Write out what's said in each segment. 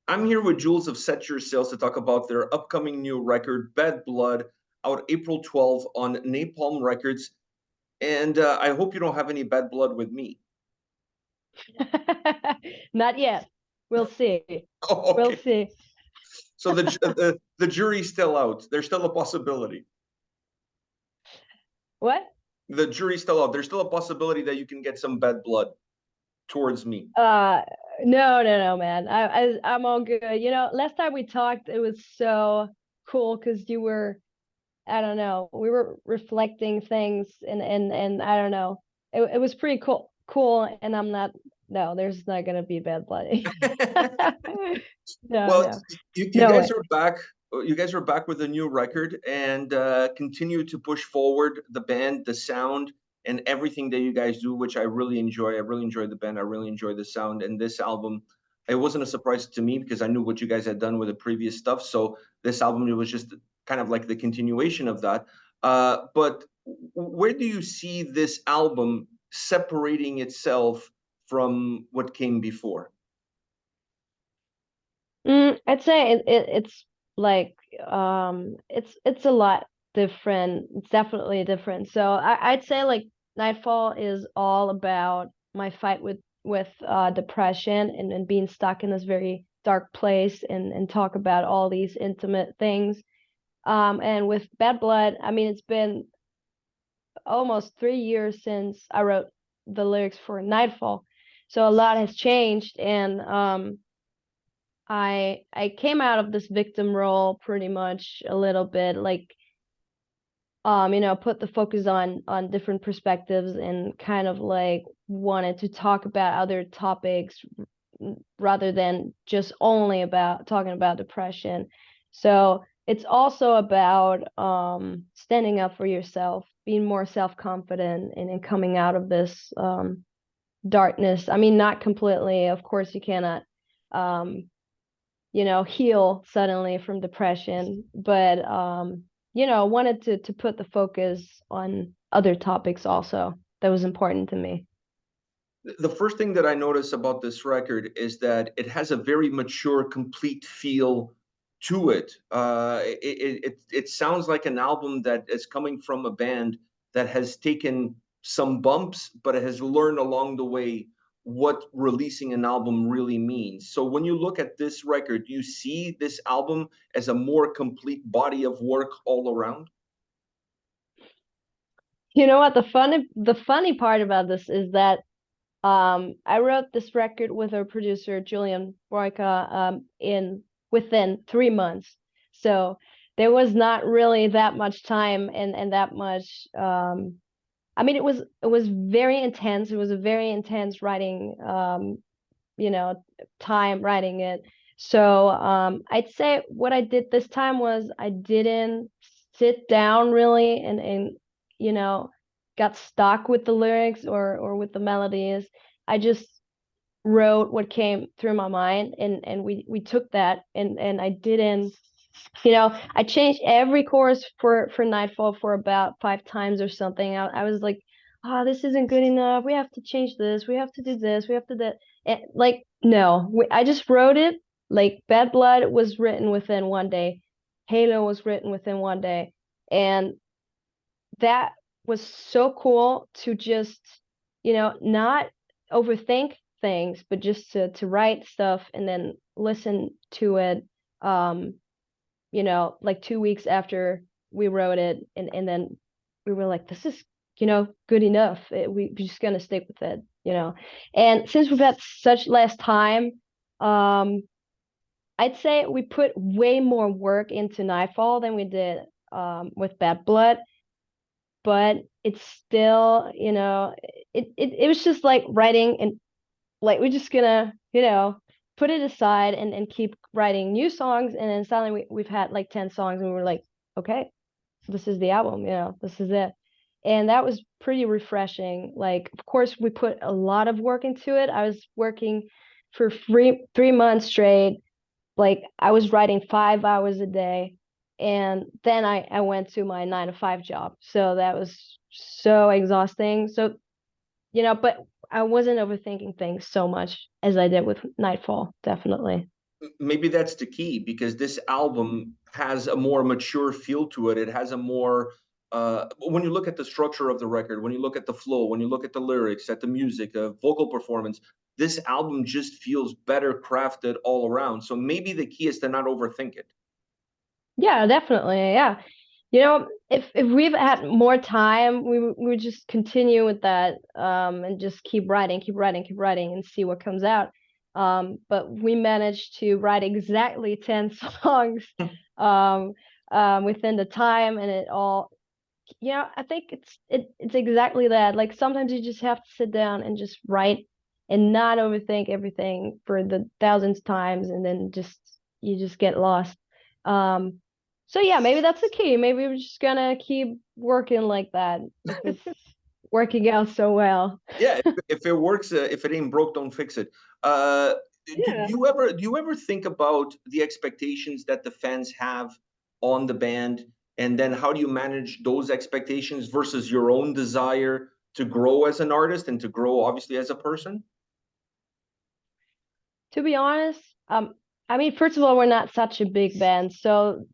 I'm here with Jules of Set Your Sails to talk about their upcoming new record, Bad Blood, out April 12th on Napalm Records. And I hope you don't have any bad blood with me. Not yet. We'll see. Oh, We'll okay. see. So the jury's still out. There's still a possibility. What? The jury's still out. There's still a possibility that you can get some bad blood towards me. Uh, no, man. I'm all good. Last time we talked, it was so cool because I don't know, we were reflecting things and I don't know. It was pretty cool, and no, there's not gonna be bad blood. No, Well, no. you No guys way. are back. You guys are back with a new record and continue to push forward the band, the sound, and everything that you guys do, which I really enjoy. I really enjoy the band. I really enjoy the sound. And this album, it wasn't a surprise to me because I knew what you guys had done with the previous stuff. So this album, it was just kind of like the continuation of that. But where do you see this album separating itself from what came before? I'd say it's like it's a lot different. It's definitely different. So I'd say like Nightfall is all about my fight with depression and being stuck in this very dark place and talk about all these intimate things. And with Bad Blood, I mean it's been almost 3 years since I wrote the lyrics for Nightfall. So a lot has changed, and I came out of this victim role pretty much a little bit, like put the focus on different perspectives and kind of like wanted to talk about other topics rather than just only about talking about depression. So it's also about standing up for yourself, being more self-confident and coming out of this darkness. I mean, not completely, of course you cannot um heal suddenly from depression, but wanted to put the focus on other topics also that was important to me. The first thing that I notice about this record is that it has a very mature, complete feel to it. It sounds like an album that is coming from a band that has taken some bumps, but it has learned along the way what releasing an album really means. So when you look at this record, do you see this album as a more complete body of work all around? You know what, the funny part about this is that I wrote this record with our producer Julian Boyka in within 3 months. So there was not really that much time and that much I mean it was very intense. It was a very intense writing you know time writing it. So I'd say what I did this time was I didn't sit down really and you know got stuck with the lyrics or with the melodies. I just wrote what came through my mind, and we took that, and I didn't, I changed every chorus for Nightfall for about 5 times or something. I was like, oh, this isn't good enough, we have to change this, we have to do this, we have to do that. And like, no, I just wrote it. Like Bad Blood was written within one day, Halo was written within one day, and that was so cool to just not overthink things, but just to write stuff and then listen to it like 2 weeks after we wrote it, and then we were like, this is good enough. We're just gonna stick with it. And since we've had such less time, um I'd say we put way more work into Nightfall than we did with Bad Blood, but it's still, it was just like writing, and like we're just gonna put it aside and keep writing new songs, and then suddenly we've had like 10 songs and we were like, okay, this is the album, this is it. And that was pretty refreshing. Like, of course we put a lot of work into it. I was working for 3 months straight. Like I was writing 5 hours a day, and then I went to my 9 to 5 job, so that was so exhausting. So but I wasn't overthinking things so much as I did with Nightfall, definitely. maybe that's the key, because this album has a more mature feel to it. It has a more when you look at the structure of the record, when you look at the flow, when you look at the lyrics, at the music, the vocal performance, this album just feels better crafted all around. So maybe the key is to not overthink it. Yeah, definitely. Yeah. You know, if we've had more time, we would just continue with that, and just keep writing, keep writing, keep writing, and see what comes out. But we managed to write exactly 10 songs um within the time, and it all, I think it's exactly that. Like sometimes you just have to sit down and just write and not overthink everything for the thousandth times, and then just you just get lost. Um, so yeah, maybe that's the key. Maybe we're just gonna keep working like that if it's working out so well. Yeah, if it works, if it ain't broke, don't fix it. Uh, Yeah. do you ever think about the expectations that the fans have on the band, and then how do you manage those expectations versus your own desire to grow as an artist and to grow obviously as a person? To be honest, I mean, first of all, we're not such a big band, so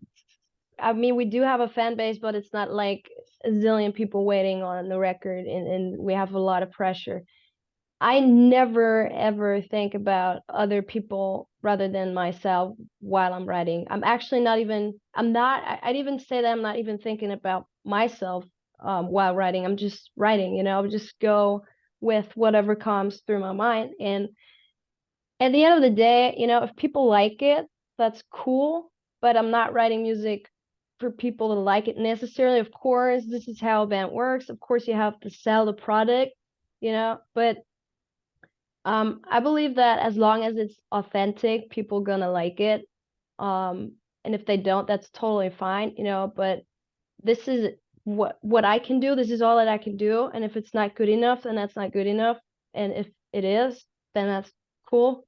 I mean, we do have a fan base, but it's not like a zillion people waiting on the record, and we have a lot of pressure. I never ever think about other people rather than myself while I'm writing. I'm actually not even, I'm not, I'd even say that I'm not even thinking about myself while writing. I'm just writing, I'll just go with whatever comes through my mind. And at the end of the day, if people like it, that's cool, but I'm not writing music for people to like it necessarily. Of course, this is how a band works. Of course, you have to sell the product, but I believe that as long as it's authentic, people gonna like it. And if they don't, that's totally fine, but this is what I can do. This is all that I can do. And if it's not good enough, then that's not good enough. And if it is, then that's cool,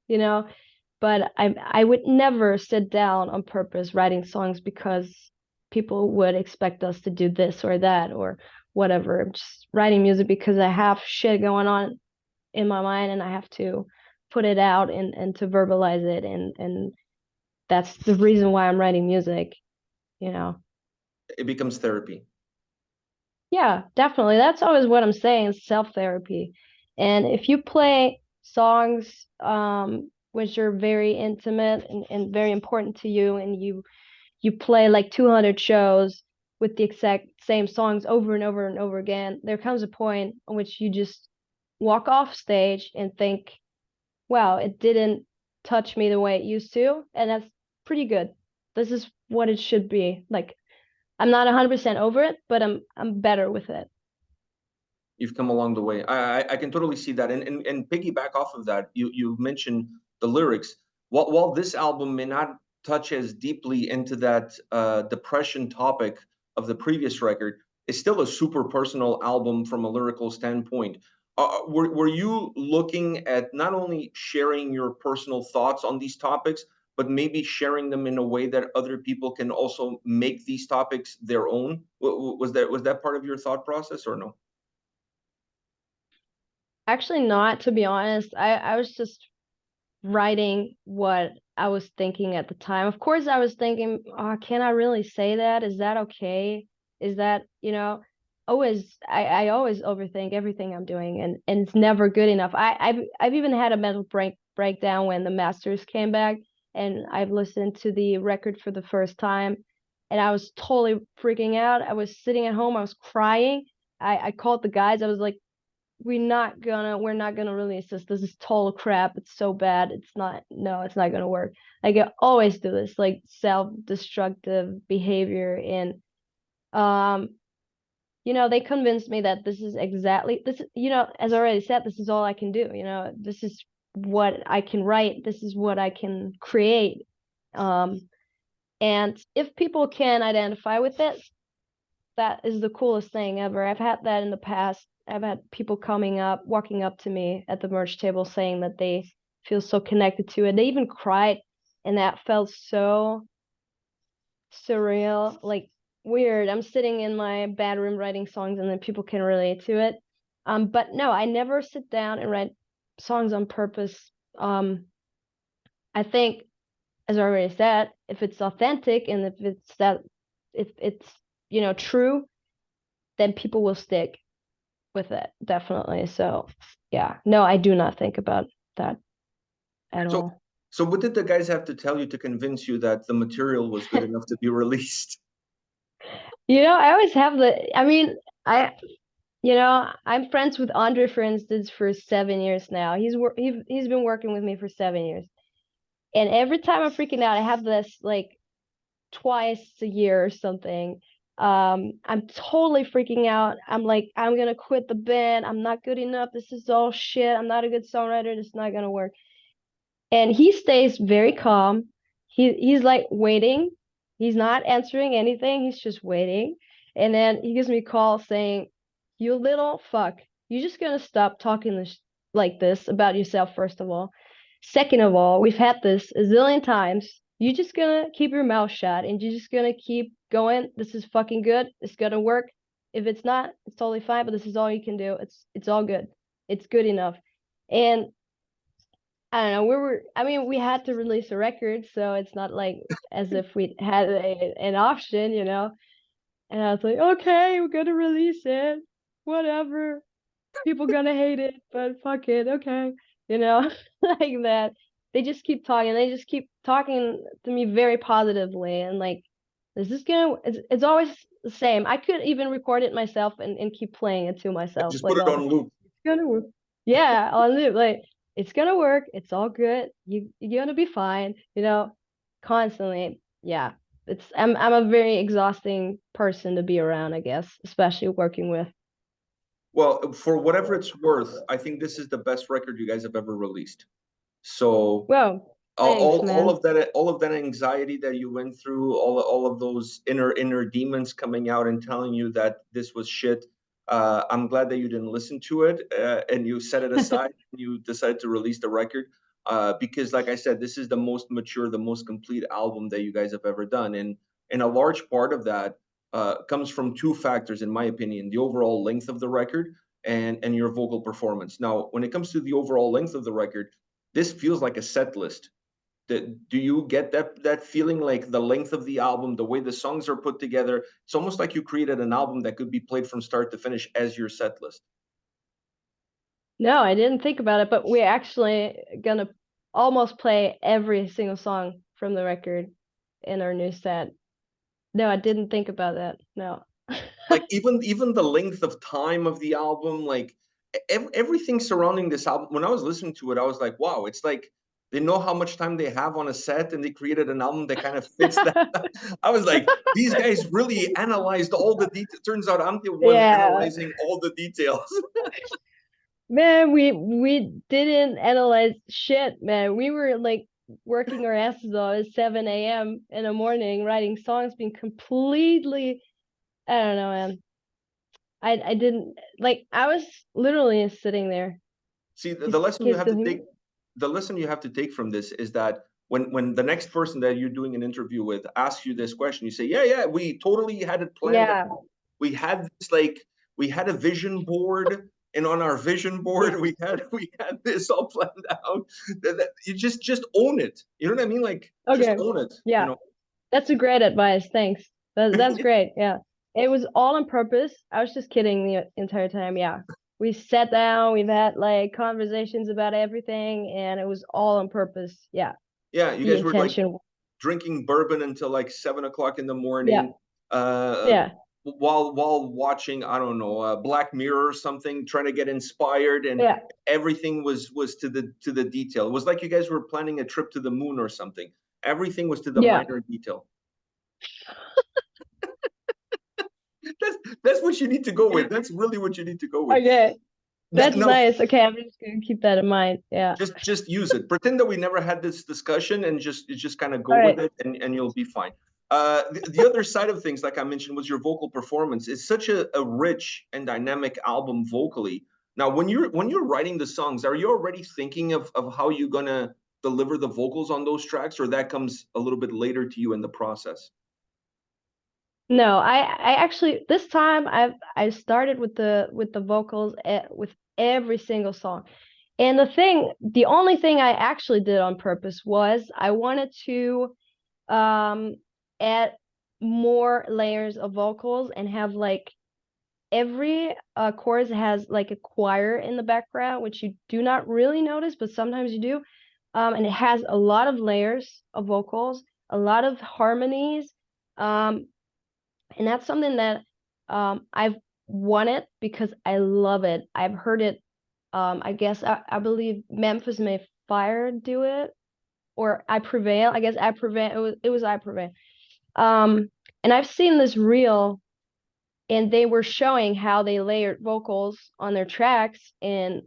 But I would never sit down on purpose writing songs because people would expect us to do this or that or whatever. I'm just writing music because I have shit going on in my mind and I have to put it out and to verbalize it, and that's the reason why I'm writing music, you know. It becomes therapy. Yeah, definitely. That's always what I'm saying, is self-therapy. And if you play songs which are very intimate and very important to you, and you play like 200 shows with the exact same songs over and over and over again, there comes a point in which you just walk off stage and think, wow, it didn't touch me the way it used to, and that's pretty good. This is what it should be. Like, I'm not 100% over it, but I'm better with it. You've come along the way. I can totally see that. And piggyback off of that, you mentioned the lyrics. While this album may not touch as deeply into that depression topic of the previous record, it's still a super personal album from a lyrical standpoint. Were you looking at not only sharing your personal thoughts on these topics, but maybe sharing them in a way that other people can also make these topics their own? Was that part of your thought process or no? Actually, not, to be honest. I was just writing what I was thinking at the time. Of course, I was thinking, oh, can I really say that? Is that okay? Is that, I always overthink everything I'm doing, and it's never good enough. I've even had a mental breakdown when the masters came back and I've listened to the record for the first time, and I was totally freaking out. I was sitting at home, I was crying. I called the guys. I was like, we're not gonna release this. This is total crap. It's so bad. It's not, no, it's not gonna work. Like, I always do this, like, self-destructive behavior. And um they convinced me that this is exactly this, as I already said, this is all I can do. This is what I can write, this is what I can create. And if people can identify with it, that is the coolest thing ever. I've had that in the past. I've had people walking up to me at the merch table saying that they feel so connected to it. They even cried, and that felt so surreal, like weird. I'm sitting in my bedroom writing songs, and then people can relate to it. But no, I never sit down and write songs on purpose. I think as I already said, if it's authentic and if it's, you know, true, then people will stick with it, definitely. So yeah, no, I do not think about that at So, all. so what did the guys have to tell you to convince you that the material was good enough to be released? You know, I always have I mean, you know, I'm friends with Andre, for instance, for 7 years now. He's been working with me for 7 years. And every time I'm freaking out, I have this like twice a year or something. I'm totally freaking out. I'm like, I'm gonna quit the band. I'm not good enough. This is all shit. I'm not a good songwriter. It's not gonna work. And he stays very calm. He's like waiting. He's not answering anything. He's just waiting. And then he gives me a call saying, "You little fuck. You just gonna stop talking like this about yourself, first of all. Second of all, we've had this a zillion times. You just gonna keep your mouth shut and you're just gonna keep going. This is fucking good. It's gonna work. If it's not, it's totally fine, but this is all you can do. It's all good. It's good enough." And I don't know, I mean, we had to release a record, so it's not like as if we had an option, you know? And I was like, okay, we're gonna release it. Whatever. People gonna hate it, but fuck it, okay. You know, like that. They just keep talking. They just keep talking to me very positively. And like, is this gonna, it's always the same. I could even record it myself and keep playing it to myself, Just put like it all the on loop. it's gonna work. Yeah, on loop. Like it's gonna work. It's all good. You're gonna be fine. You know, constantly. Yeah, I'm a very exhausting person to be around, I guess, especially working with. Well, for whatever it's worth, I think this is the best record you guys have ever released. So Well, thanks, all man. of that anxiety that you went through, all of those inner demons coming out and telling you that this was shit. I'm glad that you didn't listen to it and you set it aside and you decided to release the record because, like I said, this is the most mature, the most complete album that you guys have ever done, and a large part of that comes from two factors, in my opinion: the overall length of the record and your vocal performance. Now, when it comes to the overall length of the record, this feels like a set list. Do you get that feeling, like the length of the album, the way the songs are put together? It's almost like you created an album that could be played from start to finish as your set list. No, I didn't think about it, but we're actually gonna almost play every single song from the record in our new set. No, I didn't think about that. No. Like even the length of time of the album, like everything surrounding this album. When I was listening to it, I was like, wow, it's like they know how much time they have on a set and they created an album that kind of fits that. I was like, these guys really analyzed all the details. Turns out I'm the one Yeah. analyzing all the details. Man, we didn't analyze shit, man. We were like working our asses off at 7 a.m. in the morning, writing songs, being completely, I don't know, man. I didn't like I was literally sitting there. See, Just keep doing the lesson you have to take from this is that when the next person that you're doing an interview with asks you this question, you say, yeah, yeah, we totally had it planned yeah. out. We had this, like, we had a vision board, and on our vision board we had this all planned out. You just own it. You know what I mean? Like, just Okay. own it, you Yeah. know. That's a great advice. Thanks. That's great. Yeah. It was all on purpose. I was just kidding the entire time. Yeah. We sat down, we've had like conversations about everything, and it was all on purpose. Yeah. Yeah, you The guys were like intention. drinking bourbon until like 7 o'clock in the Yeah. morning, uh, Yeah. while watching, I don't know, Black Mirror or something, trying to get inspired, and Yeah. everything was to the detail. It was like you guys were planning a trip to the moon or something. Everything was to the Yeah. minor detail. That's what you need to go with. That's really what you need to go with. Okay. Now, That's now nice. Okay, I'm just gonna keep that in mind. Yeah. just use it. Pretend that we never had this discussion and just kind of go All with right. it, and you'll be fine. The other side of things, like I mentioned, was your vocal performance. It's such a rich and dynamic album vocally. Now, when you're writing the songs, are you already thinking of how you're gonna deliver the vocals on those tracks, or that comes a little bit later to you in the process? No, I actually this time I started with the vocals with every single song. And the only thing I actually did on purpose was I wanted to add more layers of vocals and have like every chorus has like a choir in the background, which you do not really notice, but sometimes you do. And it has a lot of layers of vocals, a lot of harmonies. And that's something that I've wanted because I love it. I've heard it. I believe Memphis May Fire do it, or I Prevail. I guess I Prevail. It was I Prevail. And I've seen this reel, and they were showing how they layered vocals on their tracks, and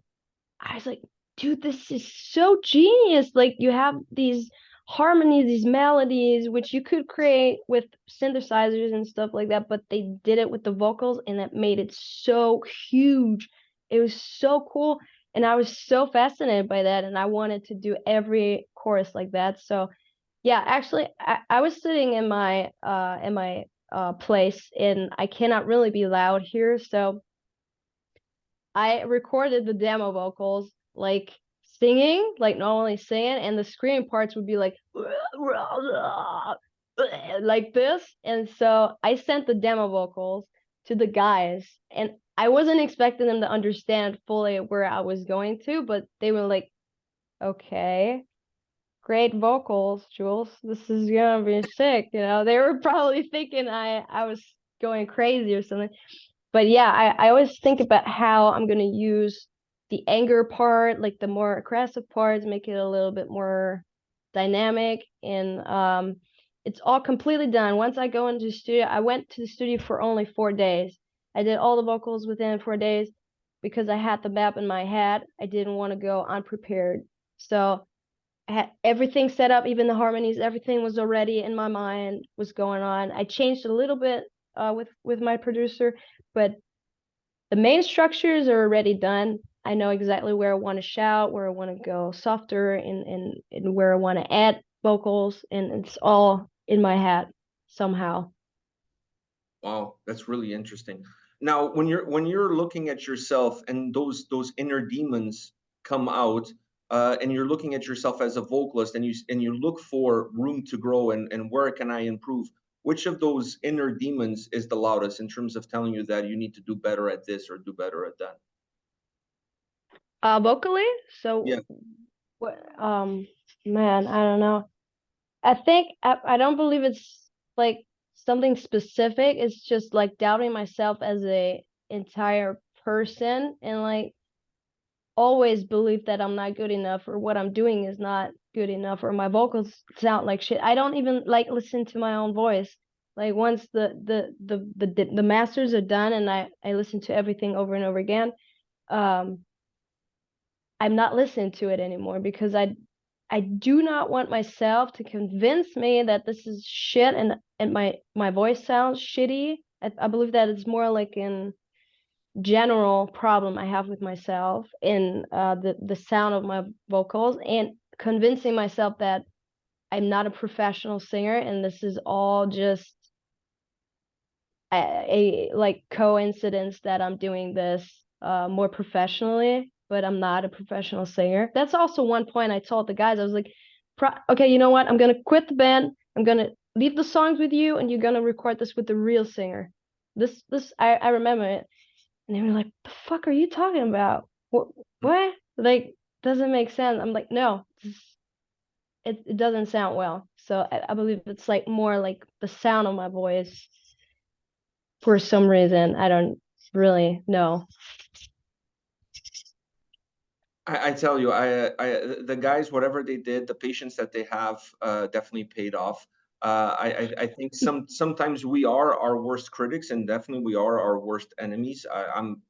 I was like, dude, this is so genius. Like, you have these harmonies, these melodies, which you could create with synthesizers and stuff like that, but they did it with the vocals, and that made it so huge. It was so cool. And I was so fascinated by that, and I wanted to do every chorus like that. So yeah, actually, I was sitting in my place, and I cannot really be loud here, so I recorded the demo vocals like singing, like normally singing, and the screaming parts would be like like this. And so I sent the demo vocals to the guys, and I wasn't expecting them to understand fully where I was going to, but they were like, okay, great vocals, Jules. This is gonna be sick. You know, they were probably thinking I was going crazy or something. But yeah, I always think about how I'm gonna use the anger part, like the more aggressive parts, make it a little bit more dynamic. And it's all completely done. Once I go into the studio, I went to the studio for only 4 days. I did all the vocals within 4 days because I had the map in my head. I didn't want to go unprepared. So I had everything set up, even the harmonies, everything was already in my mind, was going on. I changed a little bit with my producer, but the main structures are already done. I know exactly where I want to shout, where I want to go softer, and where I want to add vocals, and it's all in my head somehow. Wow, that's really interesting. Now, when you're looking at yourself and those inner demons come out, and you're looking at yourself as a vocalist, and you look for room to grow and where can I improve? Which of those inner demons is the loudest in terms of telling you that you need to do better at this or do better at that? Vocally, so Yeah. what? Man, I don't know. I think I don't believe it's like something specific. It's just like doubting myself as a entire person, and like always believe that I'm not good enough, or what I'm doing is not good enough, or my vocals sound like shit. I don't even like listen to my own voice. Like once the masters are done and I listen to everything over and over again, um I'm not listening to it anymore because I do not want myself to convince me that this is shit, and my voice sounds shitty. I believe that it's more like an general problem I have with myself in the sound of my vocals, and convincing myself that I'm not a professional singer and this is all just a like coincidence that I'm doing this more professionally, but I'm not a professional singer. That's also one point I told the guys. I was like, okay, you know what? I'm gonna quit the band. I'm gonna leave the songs with you, and you're gonna record this with the real singer. This I remember it, and they were like, "The fuck are you talking about? What? Like, doesn't make sense." I'm like, no, it doesn't sound well. So I believe it's like more like the sound of my voice for some reason. I don't really know. I tell you, the guys, whatever they did, the patience that they have, definitely paid off. I think sometimes we are our worst critics, and definitely we are our worst enemies. I'm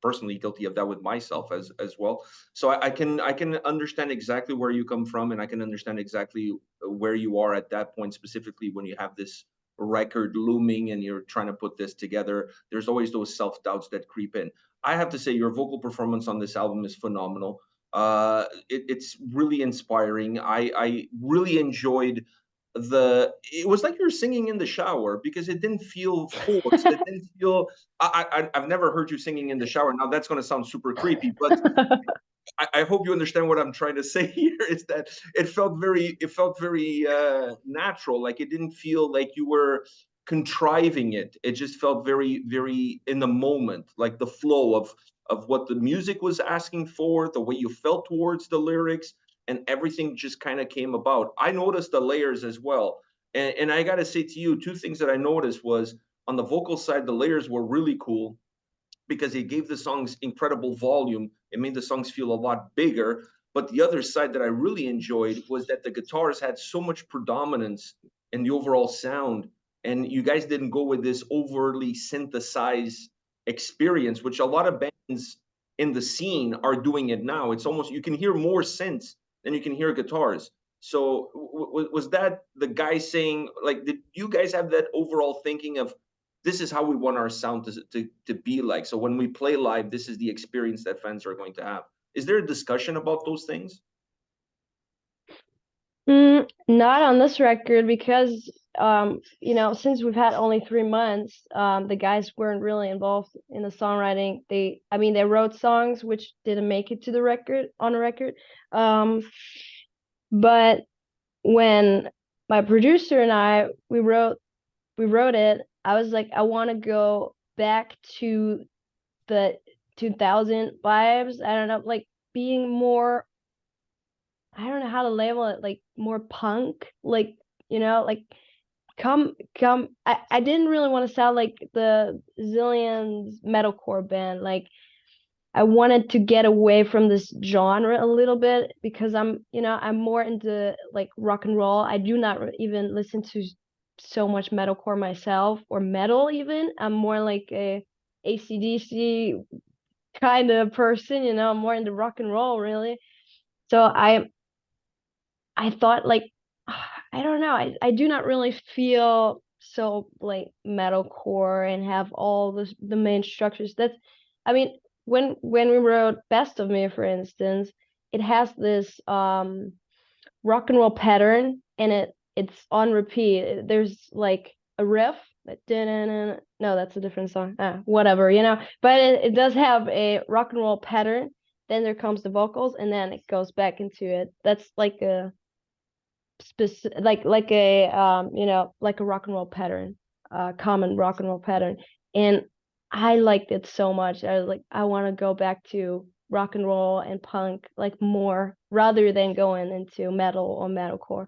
personally guilty of that with myself as well. So I can understand exactly where you come from, and I can understand exactly where you are at that point, specifically when you have this record looming and you're trying to put this together. There's always those self-doubts that creep in. I have to say, your vocal performance on this album is phenomenal. It's really inspiring. I really enjoyed it was like you're singing in the shower because it didn't feel forced. It didn't feel. I've never heard you singing in the shower. Now that's going to sound super creepy, but I hope you understand what I'm trying to say here is that it felt very natural. Like it didn't feel like you were contriving it. It just felt very, very in the moment, like the flow of what the music was asking for, the way you felt towards the lyrics, and everything just kind of came about. I noticed the layers as well. And I gotta say to you, two things that I noticed was on the vocal side, the layers were really cool because it gave the songs incredible volume. It made the songs feel a lot bigger. But the other side that I really enjoyed was that the guitars had so much predominance in the overall sound. And you guys didn't go with this overly synthesized experience, which a lot of bands in the scene are doing it now. It's almost, you can hear more synths than you can hear guitars. So was that the guy saying, like, did you guys have that overall thinking of this is how we want our sound to be like. So when we play live, this is the experience that fans are going to have. Is there a discussion about those things? Not on this record because you know, since we've had only 3 months, the guys weren't really involved in the songwriting. I mean, they wrote songs which didn't make it to the record on the record. But when my producer and we wrote it, I was like, I want to go back to the 2000 vibes. I don't know, like being more, I don't know how to label it, like more punk, like, you know, like come I didn't really want to sound like the Zillions metalcore band. Like I wanted to get away from this genre a little bit because I'm more into like rock and roll. I do not even listen to so much metalcore myself or metal even. I'm more like a AC/DC kind of person, I'm more into rock and roll really. So I thought like I don't know, I do not really feel so like metalcore and have all the main structures. That's I mean, when we wrote Best of Me, for instance, it has this rock and roll pattern and it's on repeat. There's like a riff that no, that's a different song. Whatever, but it does have a rock and roll pattern. Then there comes the vocals and then it goes back into it. That's like a specific, like a like a rock and roll pattern, common rock and roll pattern. And I liked it so much. I was like, I want to go back to rock and roll and punk like more rather than going into metal or metalcore.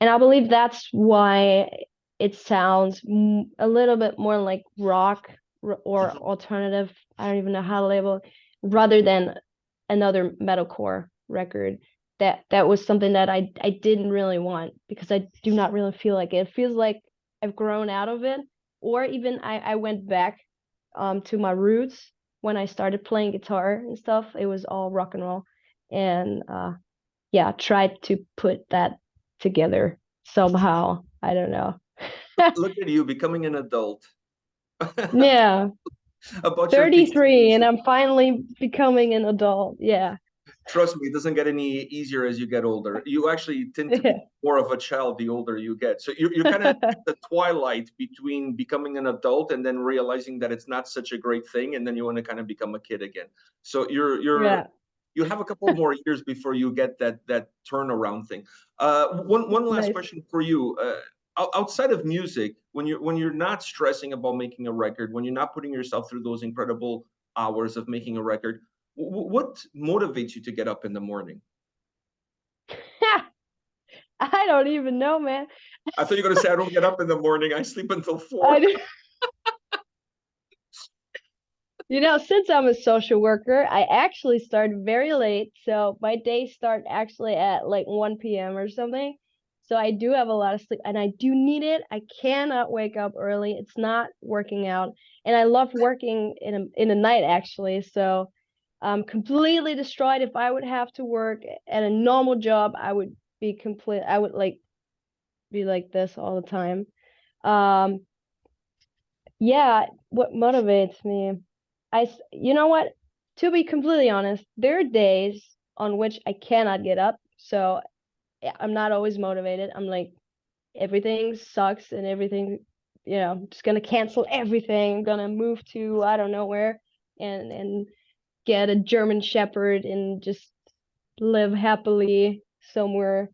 And I believe that's why it sounds a little bit more like rock or alternative. I don't even know how to label it, rather than another metalcore record. That was something that I didn't really want because I do not really feel like it. It feels like I've grown out of it, or even I went back to my roots when I started playing guitar and stuff. It was all rock and roll, and yeah, tried to put that together somehow. I don't know. Look at you becoming an adult. Yeah, About your taste in 33 and music. I'm finally becoming an adult. Yeah. Trust me, it doesn't get any easier as you get older. You actually tend to be more of a child the older you get. So you're kind of at the twilight between becoming an adult and then realizing that it's not such a great thing, and then you want to kind of become a kid again. So Yeah. you have a couple more years before you get that turnaround thing. One last Nice. question for you. Outside of music, when you're not stressing about making a record, when you're not putting yourself through those incredible hours of making a record, what motivates you to get up in the morning? I don't even know, man. I thought you were going to say, I don't get up in the morning. I sleep until I 4. do. Since I'm a social worker, I actually start very late. So my days start actually at like 1 p.m. or something. So I do have a lot of sleep and I do need it. I cannot wake up early. It's not working out. And I love working in the night actually. So I'm completely destroyed. If I would have to work at a normal job, I would like be like this all the time. Um, yeah, what motivates me? You know what? To be completely honest, there are days on which I cannot get up, so I'm not always motivated. I'm like, everything sucks and everything, I'm just gonna cancel everything. I'm gonna move to I don't know where, and get a German Shepherd and just live happily somewhere.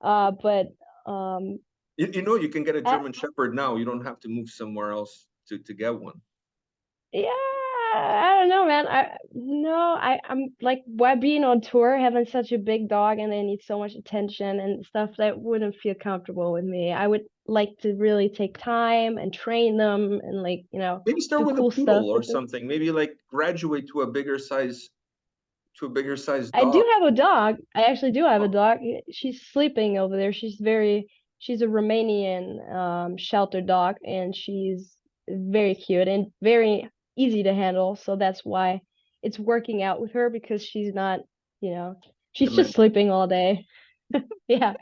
But You know, you can get a I, German Shepherd now. You don't have to move somewhere else to get one. yeah, I don't know, man. I'm like, why being on tour, having such a big dog and they need so much attention and stuff that wouldn't feel comfortable with me. I would like to really take time and train them and like, Maybe start do with a cool stuff poodle or with them. something. Maybe like graduate to a bigger size I dog. do have a dog. I actually do have a Oh, dog. She's sleeping over there. She's a Romanian shelter dog, and she's very cute and very easy to handle. So that's why it's working out with her because she's not, you know, she's just demand. sleeping all day. Yeah.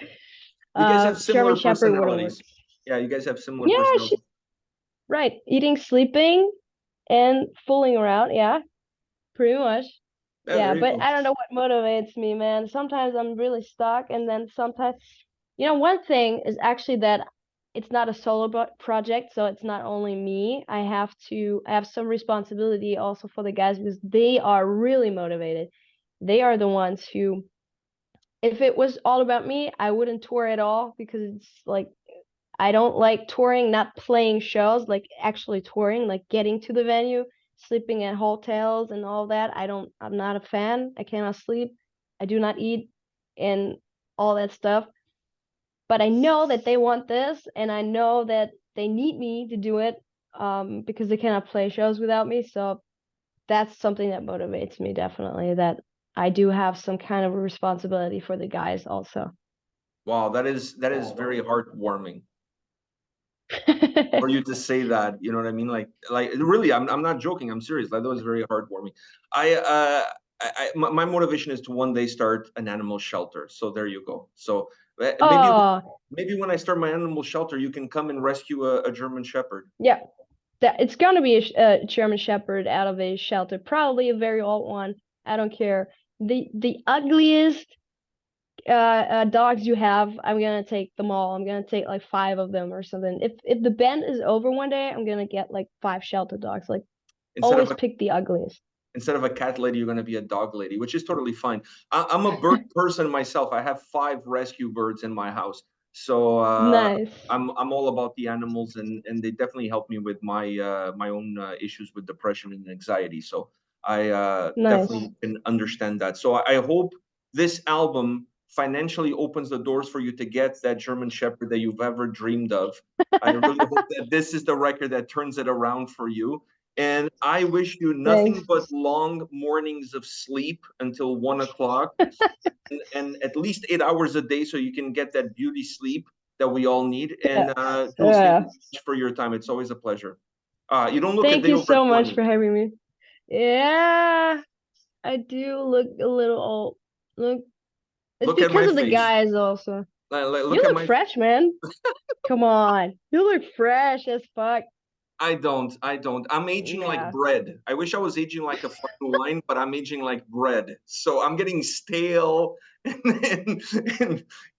You guys have German similar Shepherd wouldn't work. personalities. Yeah, you guys have similar Yeah, personalities. right. Eating, sleeping, and fooling around. Yeah, pretty much. Yeah, Yeah, there you but go. I don't know what motivates me, man. Sometimes I'm really stuck, and then sometimes, one thing is actually that it's not a solo project, so it's not only me. I have some responsibility also for the guys because they are really motivated. They are the ones who, if it was all about me, I wouldn't tour at all because it's like I don't like touring, not playing shows, like actually touring, like getting to the venue, sleeping at hotels and all that. I'm not a fan. I cannot sleep. I do not eat and all that stuff. But I know that they want this and I know that they need me to do it because they cannot play shows without me. So that's something that motivates me definitely, that I do have some kind of a responsibility for the guys also. Wow, that is very heartwarming for you to say that. You know what I mean? Like really, I'm not joking. I'm serious. Like that was very heartwarming. My motivation is to one day start an animal shelter. So there you go. So maybe Oh, when I start my animal shelter, you can come and rescue a German Shepherd. yeah. That it's gonna be a German Shepherd out of a shelter, probably a very old one. I don't care. The ugliest dogs you have, I'm gonna take them all. I'm gonna take like 5 of them or something. If the band is over one day, I'm gonna get like 5 shelter dogs. Like Instead of always a pick the ugliest. instead of a cat lady, you're going to be a dog lady, which is totally fine. I'm a bird person myself. I have 5 rescue birds in my house, so Nice, I'm all about the animals, and they definitely help me with my own issues with depression and anxiety. So I nice. definitely can understand that. So I hope this album financially opens the doors for you to get that German Shepherd that you've ever dreamed of. I really hope that this is the record that turns it around for you. And I wish you Thanks. nothing but long mornings of sleep until 1 o'clock and at least 8 hours a day so you can get that beauty sleep that we all need. Yeah. And Jules, thank you Yeah. so much for your time. It's always a pleasure. You don't look a Thank day you over so much 20. for having me. Yeah, I do look a little old. Look, it's Look at because my of the face. guys also. You Look at look my fresh, man. Come on. You look fresh as fuck. I don't. I don't. I'm aging like Yeah. bread. I wish I was aging like a fine wine, but I'm aging like bread. So I'm getting stale, and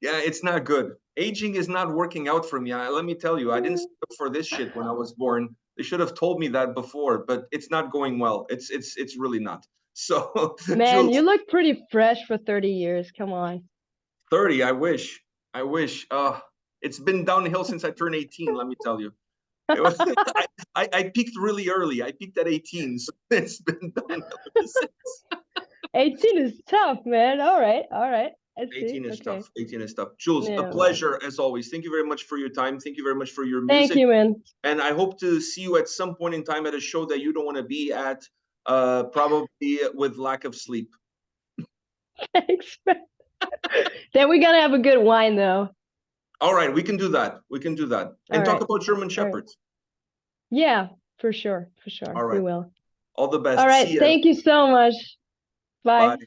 yeah, it's not good. Aging is not working out for me. Let me tell you, I didn't sign up for this shit when I was born. They should have told me that before, but it's not going well. It's really not. So, Man, you Jules, look pretty fresh for 30 years. Come on. 30. I wish. I wish. It's been downhill since I turned 18. Let me tell you. It was, I peaked really early. I peaked at 18, so it's been downhill ever since. 18 is tough, man. All right. All right. I see. 18 is Okay. tough. 18 is tough. Jules, a Yeah, man. pleasure as always. Thank you very much for your time. Thank you very much for your Thank music. you, man. And I hope to see you at some point in time at a show that you don't want to be at, probably with lack of sleep. Thanks, man. Then we gotta have a good wine, though. All right, we can do that. We can do that. All And talk right. about German All right. Shepherds. Yeah, for sure. For sure. All We right. will. All the All best. See right. ya. Thank you so much. Bye. Bye.